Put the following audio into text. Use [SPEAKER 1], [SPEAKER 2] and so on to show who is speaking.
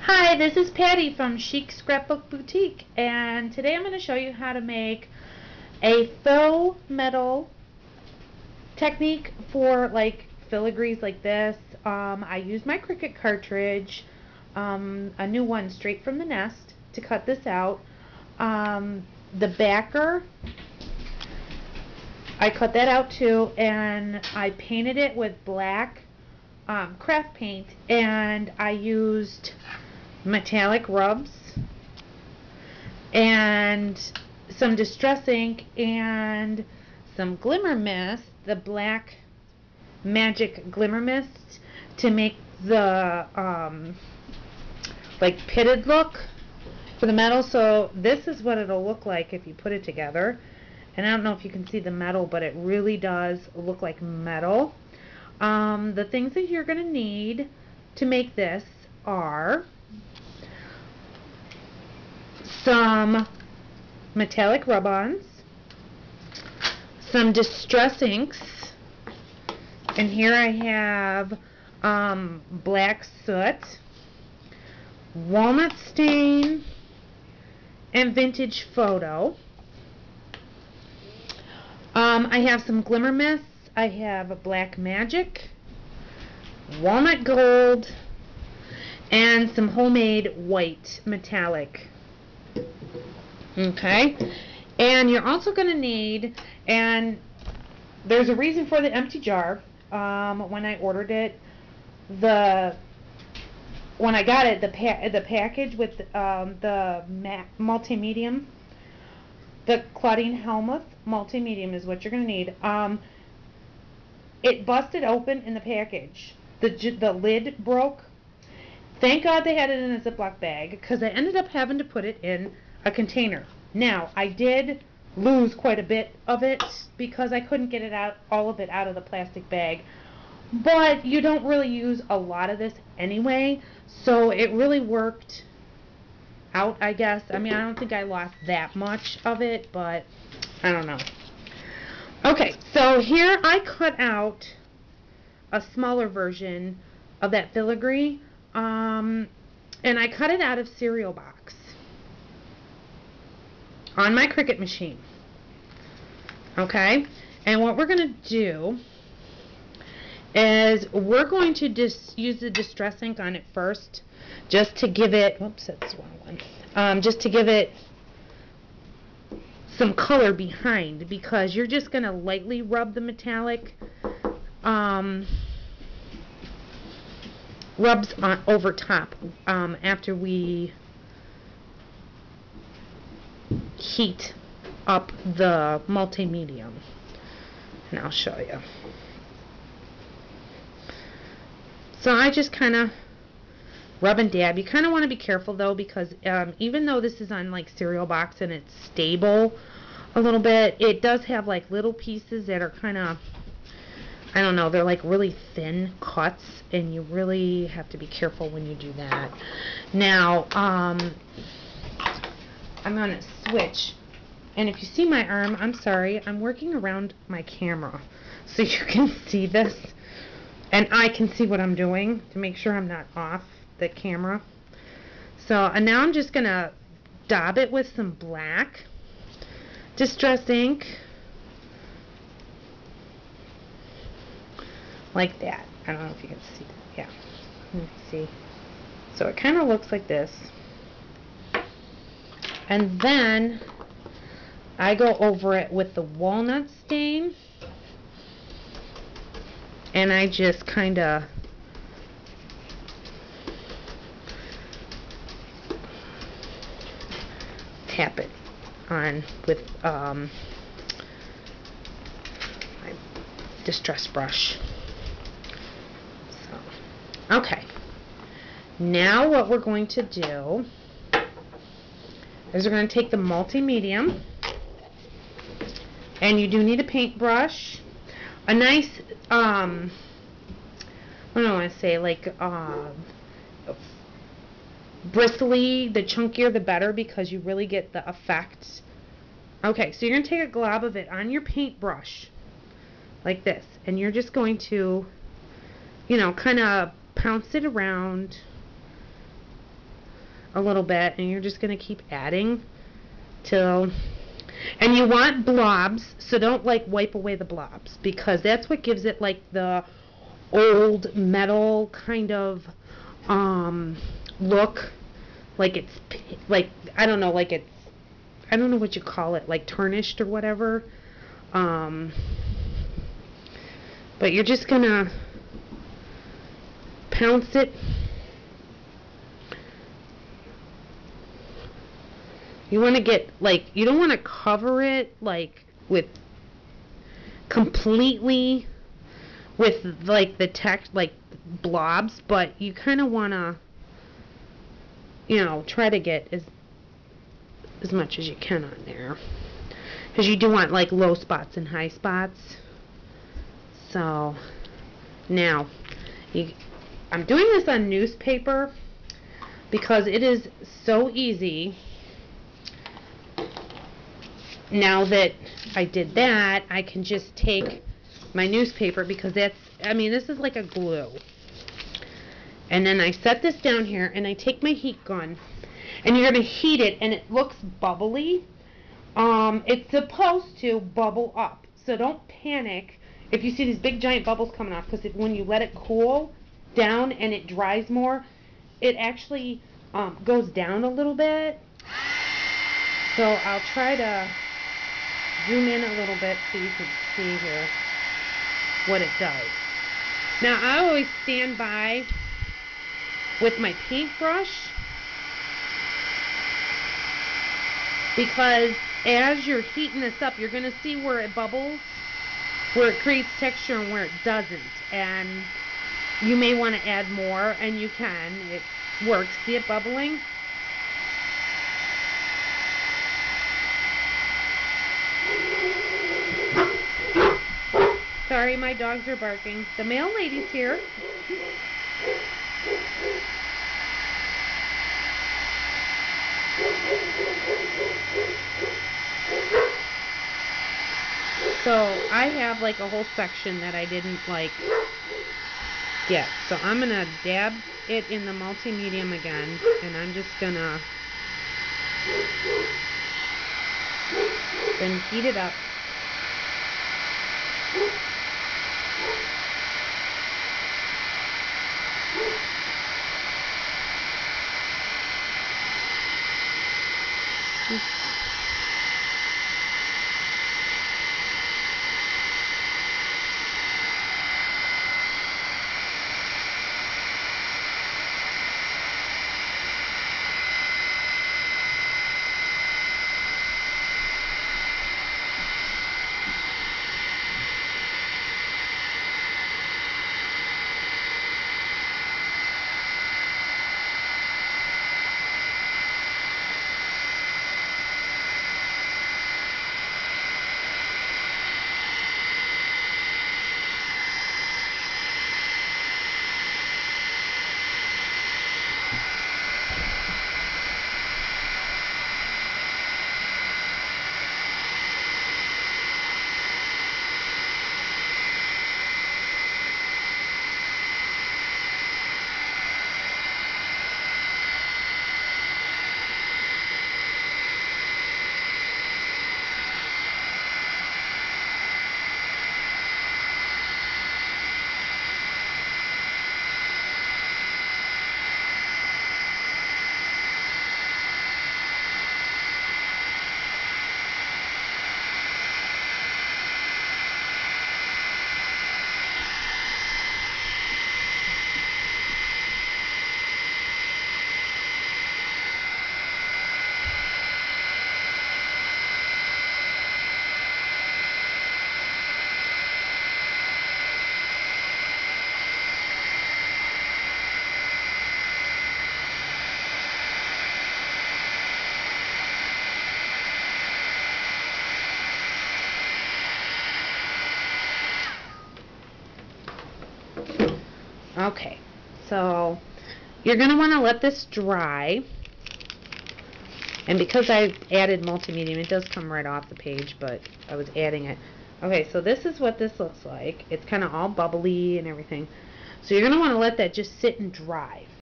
[SPEAKER 1] Hi, this is Patty from Chic Scrapbook Boutique, and today I'm going to show you how to make a faux metal technique for like filigrees like this. I used my Cricut cartridge, a new one straight from the nest, to cut this out. The backer, I cut that out too, and I painted it with black craft paint, and I used metallic rubs and some distress ink and some glimmer mist, the black magic glimmer mist, to make the like pitted look for the metal. So this is what it'll look like if you put it together, and I don't know if you can see the metal, but it really does look like metal. The things that you're going to need to make this are some metallic rub-ons, some distress inks, and here I have black soot, walnut stain, and vintage photo. I have some glimmer mists. I have a black magic, walnut gold, and some homemade white metallic. Okay, and you're also going to need, and there's a reason for the empty jar. When I ordered it, when I got it, the package with the multi-medium, the Claudine Helmuth multi-medium is what you're going to need. It busted open in the package. The lid broke. Thank God they had it in a Ziploc bag, because I ended up having to put it in a container. Now, I did lose quite a bit of it because I couldn't get it out, all of it out of the plastic bag. But you don't really use a lot of this anyway, so it really worked out, I guess. I mean, I don't think I lost that much of it, but I don't know. Okay, so here I cut out a smaller version of that filigree, and I cut it out of cereal box on my Cricut machine. Okay, and what we're going to do is we're going to just use the distress ink on it first, just to give it, whoops, that's the wrong one, just to give it some color behind, because you're just going to lightly rub the metallic rubs on over top after we heat up the multi-medium, and I'll show you. So I just kind of rub and dab. You kind of want to be careful though, because even though this is on like cereal box and it's stable a little bit, it does have like little pieces that are kind of, I don't know, they're like really thin cuts, and you really have to be careful when you do that. Now, I'm going to switch, and if you see my arm, I'm sorry, I'm working around my camera so you can see this, and I can see what I'm doing to make sure I'm not off the camera. So, and now I'm just going to dab it with some black distress ink, like that. I don't know if you can see that. Yeah, let's see. So it kind of looks like this. And then I go over it with the walnut stain, and I just kind of tap it on with my distress brush. So, okay. Now what we're going to do is we're going to take the multi-medium, and you do need a paintbrush, a nice, what do I want to say, like, bristly, the chunkier the better, because you really get the effect. Okay, so you're going to take a glob of it on your paintbrush, like this, and you're just going to, you know, kind of pounce it around a little bit, and you're just going to keep adding till, and you want blobs, so don't like wipe away the blobs, because that's what gives it like the old metal kind of look, like it's like, I don't know, like it's, I don't know what you call it, like tarnished or whatever. But you're just gonna pounce it. You want to get, like, you don't want to cover it like with completely with like the text, like blobs, but you kind of want to, you know, try to get as much as you can on there, because you do want like low spots and high spots. So now I'm doing this on newspaper because it is so easy. Now that I did that, I can just take my newspaper, because that's, I mean, this is like a glue. And then I set this down here, and I take my heat gun, and you're going to heat it, and it looks bubbly. It's supposed to bubble up, so don't panic if you see these big giant bubbles coming off, because when you let it cool down and it dries more, it actually goes down a little bit. So I'll try to zoom in a little bit so you can see here what it does. Now I always stand by with my paintbrush, because as you're heating this up, you're going to see where it bubbles, where it creates texture and where it doesn't, and you may want to add more, and you can. It works. See it bubbling? Sorry, my dogs are barking. The mail lady's here. So I have like a whole section that I didn't like get. So I'm going to dab it in the multi-medium again, and I'm just going to then heat it up. Okay, so you're going to want to let this dry, and because I added multimedia, it does come right off the page, but I was adding it. Okay, so this is what this looks like. It's kind of all bubbly and everything. So you're going to want to let that just sit and dry.